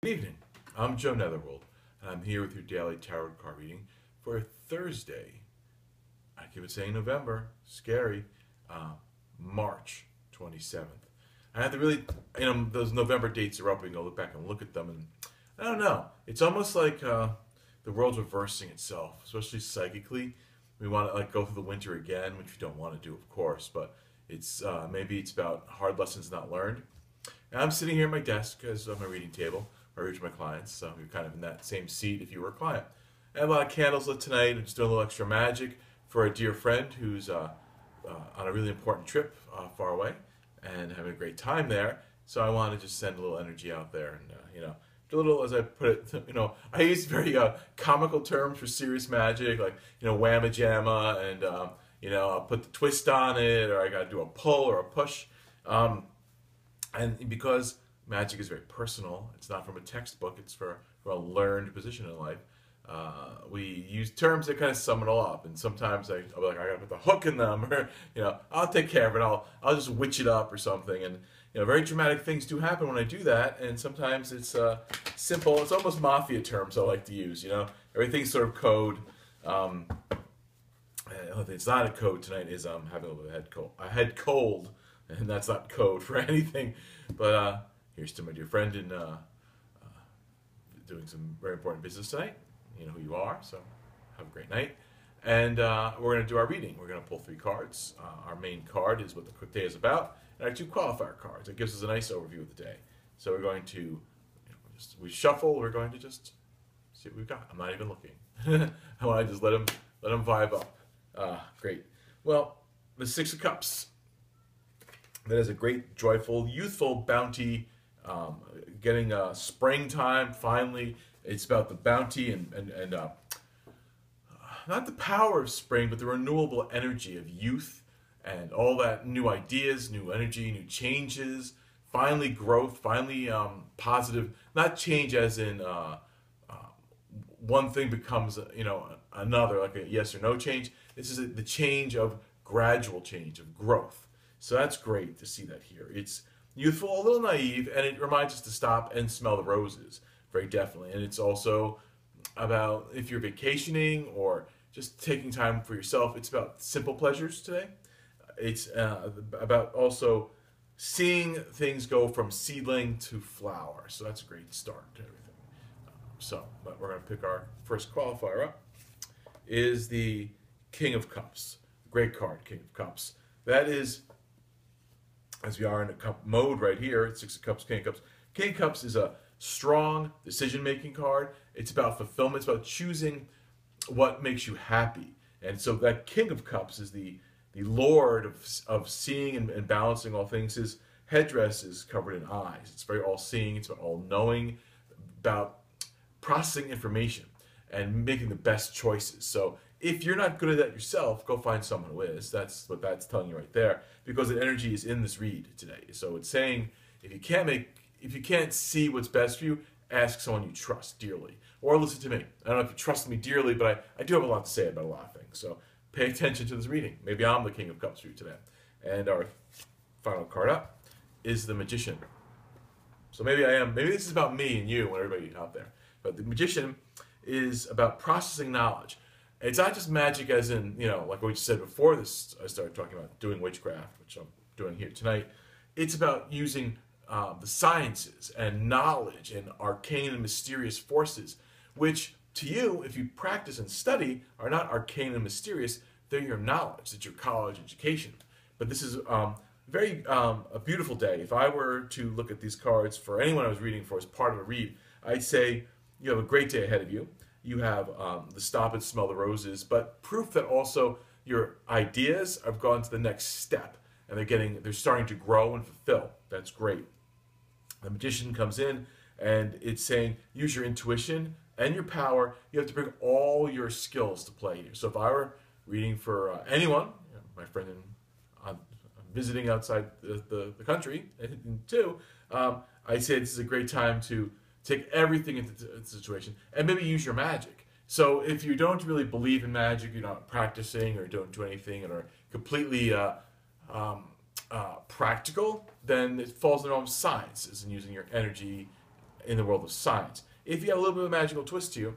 Good evening. I'm Joe Netherworld, and I'm here with your daily tarot card reading for Thursday. I keep it saying November, scary, uh, March 27th. I had to really, those November dates are up. We can go look back and look at them, and I don't know. It's almost like the world's reversing itself, especially psychically. We want to go through the winter again, which we don't want to do, of course, but it's maybe it's about hard lessons not learned. And I'm sitting here at my desk as on my reading table. I reach my clients, so you're kind of in that same seat if you were a client. I have a lot of candles lit tonight. I'm just doing a little extra magic for a dear friend who's on a really important trip far away and having a great time there. So I want to just send a little energy out there and, do a little, as I put it, I use very comical terms for serious magic, like, whamma jamma, and, I'll put the twist on it, or I got to do a pull or a push. And because magic is very personal, it's not from a textbook, it's from a learned position in life. We use terms that kind of sum it all up, and sometimes I'll be like, I gotta put the hook in them, or I'll take care of it. I'll just witch it up or something, and very dramatic things do happen when I do that. And sometimes it's simple. It's almost mafia terms I like to use. Everything's sort of code. It's not a code tonight. Is having a little bit of head cold, and that's not code for anything. But here's to my dear friend in doing some very important business tonight. You know who you are, so have a great night. And we're going to do our reading. We're going to pull 3 cards. Our main card is what the quick day is about, and our 2 qualifier cards. It gives us a nice overview of the day. So we're going to, we shuffle. We're going to just see what we've got. I'm not even looking. I want to just let them vibe up. Great. Well, the 6 of Cups. That is a great, joyful, youthful bounty. Getting springtime finally. It's about the bounty and not the power of spring, but the renewable energy of youth and all that new ideas, new energy, new changes. Finally, growth. Finally, positive. Not change as in one thing becomes another, like a yes or no change. This is the change of gradual change of growth. So that's great to see that here. It's youthful, a little naive, and it reminds us to stop and smell the roses, very definitely. And it's also about if you're vacationing or just taking time for yourself. It's about simple pleasures today. It's about also seeing things go from seedling to flower. So that's a great start to everything. But we're going to pick our first qualifier up. Is the King of Cups. Great card, King of Cups. That is, as we are in a cup mode right here, 6 of Cups, King of Cups. King of Cups is a strong decision-making card. It's about fulfillment. It's about choosing what makes you happy. And so that King of Cups is the lord of seeing and balancing all things. His headdress is covered in eyes. It's very all-seeing. It's about all-knowing, about processing information and making the best choices. So if you're not good at that yourself, go find someone who is. That's what that's telling you right there, because the energy is in this read today. So it's saying if you can't see what's best for you, ask someone you trust dearly, or listen to me. I don't know if you trust me dearly, but I do have a lot to say about a lot of things. So pay attention to this reading. Maybe I'm the King of Cups for you today. And our final card up is the Magician. So maybe I am. Maybe this is about me and you and everybody out there. But the Magician is about processing knowledge. It's not just magic as in, like we just said before this, I started talking about doing witchcraft, which I'm doing here tonight. It's about using the sciences and knowledge and arcane and mysterious forces, which to you, if you practice and study, are not arcane and mysterious. They're your knowledge. It's your college education. But this is a beautiful day. If I were to look at these cards for anyone I was reading for as part of a read, I'd say you have a great day ahead of you. You have the stop and smell the roses, but proof that also your ideas have gone to the next step and they're starting to grow and fulfill. That's great. The Magician comes in and it's saying use your intuition and your power. You have to bring all your skills to play here. So if I were reading for anyone, my friend visiting outside the country too, I'd say this is a great time to take everything into the situation and maybe use your magic. So if you don't really believe in magic, you're not practicing or don't do anything and are completely practical, then it falls in the realm of sciences and using your energy in the world of science. If you have a little bit of a magical twist to you,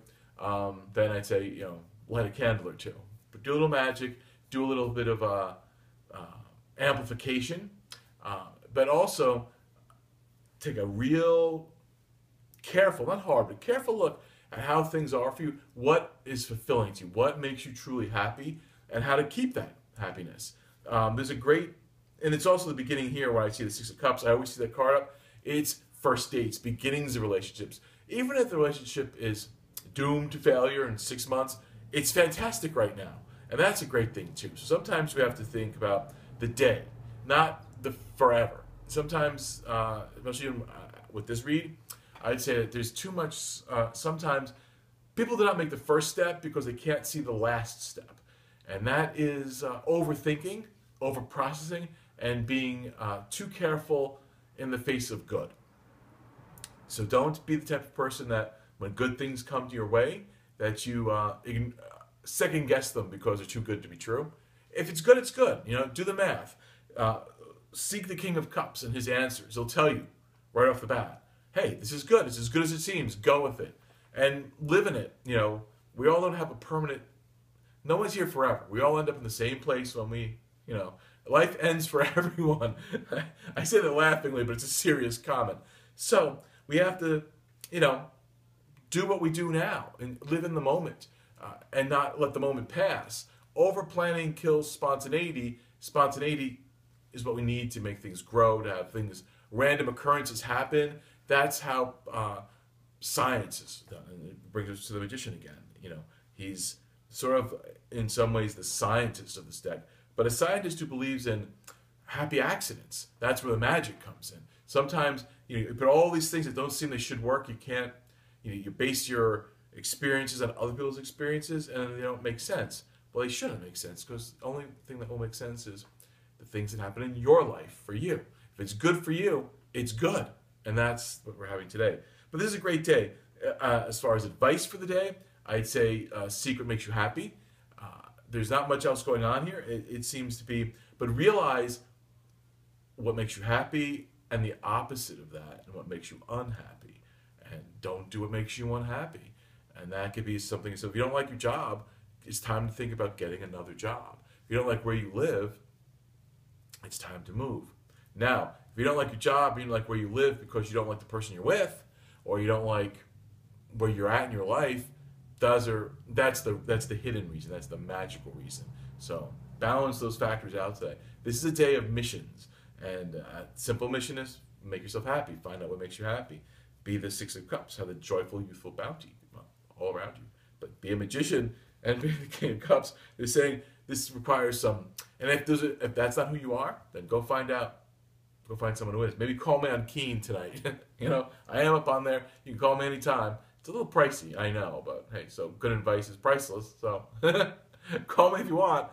then I'd say, light a candle or two. But do a little magic, do a little bit of amplification, but also take a real careful, not hard, but careful look at how things are for you, what is fulfilling to you, what makes you truly happy, and how to keep that happiness. There's a great, and it's also the beginning here where I see the Six of Cups. I always see that card up. It's first dates, beginnings of relationships. Even if the relationship is doomed to failure in 6 months, it's fantastic right now. And that's a great thing too. So sometimes we have to think about the day, not the forever. Sometimes, especially with this read, I'd say that there's too much, sometimes people do not make the first step because they can't see the last step. And that is overthinking, overprocessing, and being too careful in the face of good. So don't be the type of person that when good things come to your way, that you second guess them because they're too good to be true. If it's good, it's good. Do the math. Seek the King of Cups and his answers. He'll tell you right off the bat, hey, this is good. It's as good as it seems. Go with it. And live in it. We all don't have a permanent, no one's here forever. We all end up in the same place when we, life ends for everyone. I say that laughingly, but it's a serious comment. So we have to, do what we do now and live in the moment and not let the moment pass. Over planning kills spontaneity. Spontaneity is what we need to make things grow, to have things, random occurrences happen. That's how science is done. And it brings us to the magician again. He's sort of, in some ways, the scientist of this deck. But a scientist who believes in happy accidents, that's where the magic comes in. Sometimes, you put all these things that don't seem they should work, you can't, you base your experiences on other people's experiences, and they don't make sense. Well, they shouldn't make sense, because the only thing that will make sense is the things that happen in your life for you. If it's good for you, it's good. And that's what we're having today. But this is a great day. As far as advice for the day, I'd say seek what makes you happy. There's not much else going on here. It seems to be, but realize what makes you happy and the opposite of that, and what makes you unhappy. And don't do what makes you unhappy. And that could be something. So if you don't like your job, it's time to think about getting another job. If you don't like where you live, it's time to move. Now, if you don't like your job, you don't like where you live because you don't like the person you're with, or you don't like where you're at in your life, that's the hidden reason. That's the magical reason. So balance those factors out today. This is a day of missions, and simple mission is make yourself happy. Find out what makes you happy. Be the Six of Cups. Have the joyful, youthful bounty all around you. But be a magician and be the King of Cups. They're saying this requires some. And if that's not who you are, then go find out. Go find someone who is. Maybe call me on Keen tonight. I am up on there. You can call me anytime. It's a little pricey, I know, but hey, so good advice is priceless. So call me if you want.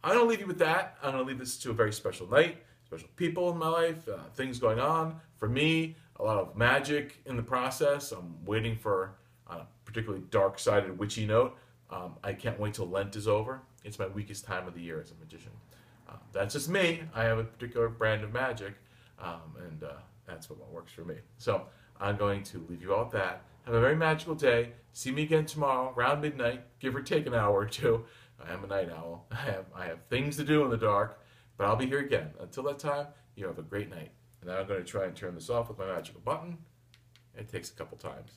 I'm going to leave you with that. I'm going to leave this to a very special night, special people in my life, things going on. For me, a lot of magic in the process. I'm waiting for a particularly dark-sided, witchy note. I can't wait till Lent is over. It's my weakest time of the year as a magician. That's just me. I have a particular brand of magic, and that's what works for me. So I'm going to leave you all with that. Have a very magical day. See me again tomorrow around midnight, give or take an hour or two. I am a night owl. I have things to do in the dark, but I'll be here again. Until that time, you have a great night. And now I'm going to try and turn this off with my magical button. It takes a couple times.